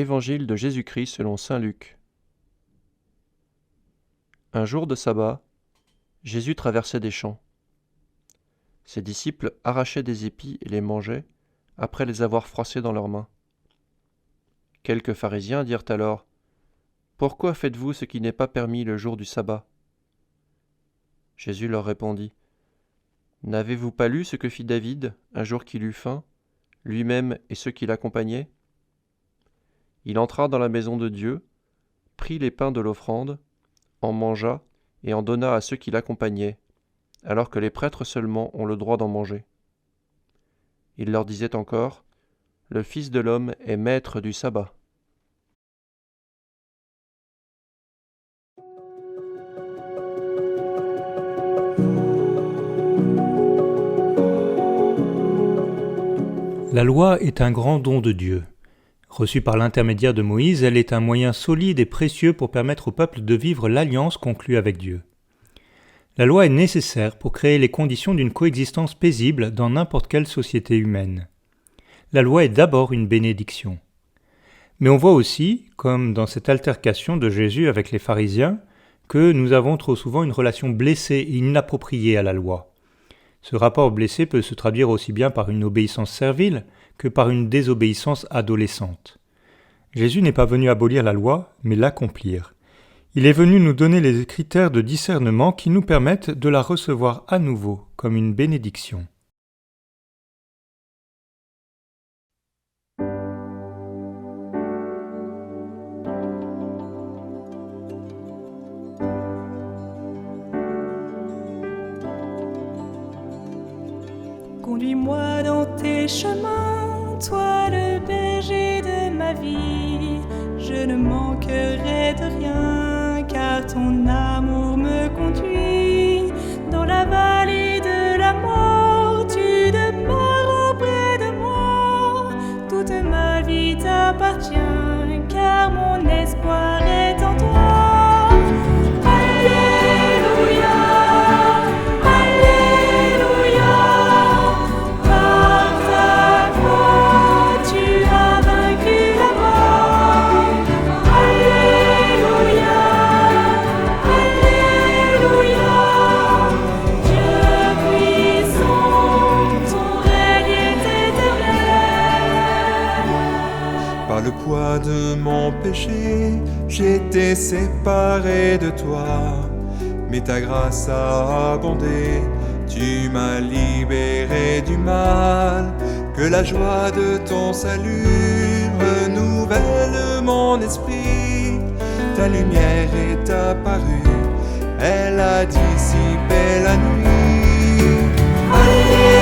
Évangile de Jésus-Christ selon saint Luc. Un jour de sabbat, Jésus traversait des champs. Ses disciples arrachaient des épis et les mangeaient, après les avoir froissés dans leurs mains. Quelques pharisiens dirent alors : « Pourquoi faites-vous ce qui n'est pas permis le jour du sabbat ?» Jésus leur répondit : « N'avez-vous pas lu ce que fit David un jour qu'il eut faim, lui-même et ceux qui l'accompagnaient ? Il entra dans la maison de Dieu, prit les pains de l'offrande, en mangea et en donna à ceux qui l'accompagnaient, alors que les prêtres seulement ont le droit d'en manger. Il leur disait encore : Le Fils de l'homme est maître du sabbat. » La loi est un grand don de Dieu. Reçue par l'intermédiaire de Moïse, elle est un moyen solide et précieux pour permettre au peuple de vivre l'alliance conclue avec Dieu. La loi est nécessaire pour créer les conditions d'une coexistence paisible dans n'importe quelle société humaine. La loi est d'abord une bénédiction. Mais on voit aussi, comme dans cette altercation de Jésus avec les pharisiens, que nous avons trop souvent une relation blessée et inappropriée à la loi. Ce rapport blessé peut se traduire aussi bien par une obéissance servile que par une désobéissance adolescente. Jésus n'est pas venu abolir la loi, mais l'accomplir. Il est venu nous donner les critères de discernement qui nous permettent de la recevoir à nouveau comme une bénédiction. Conduis-moi dans tes chemins, toi le berger de ma vie. Je ne manquerai de rien, car ton amour me conduit. Dans la vallée de la mort, tu demeures auprès de moi. Toute ma vie t'appartient, car mon espoir est en toi. Par le poids de mon péché, j'étais séparé de toi. Mais ta grâce a abondé, tu m'as libéré du mal. Que la joie de ton salut renouvelle mon esprit. Ta lumière est apparue, elle a dissipé la nuit. Alléluia.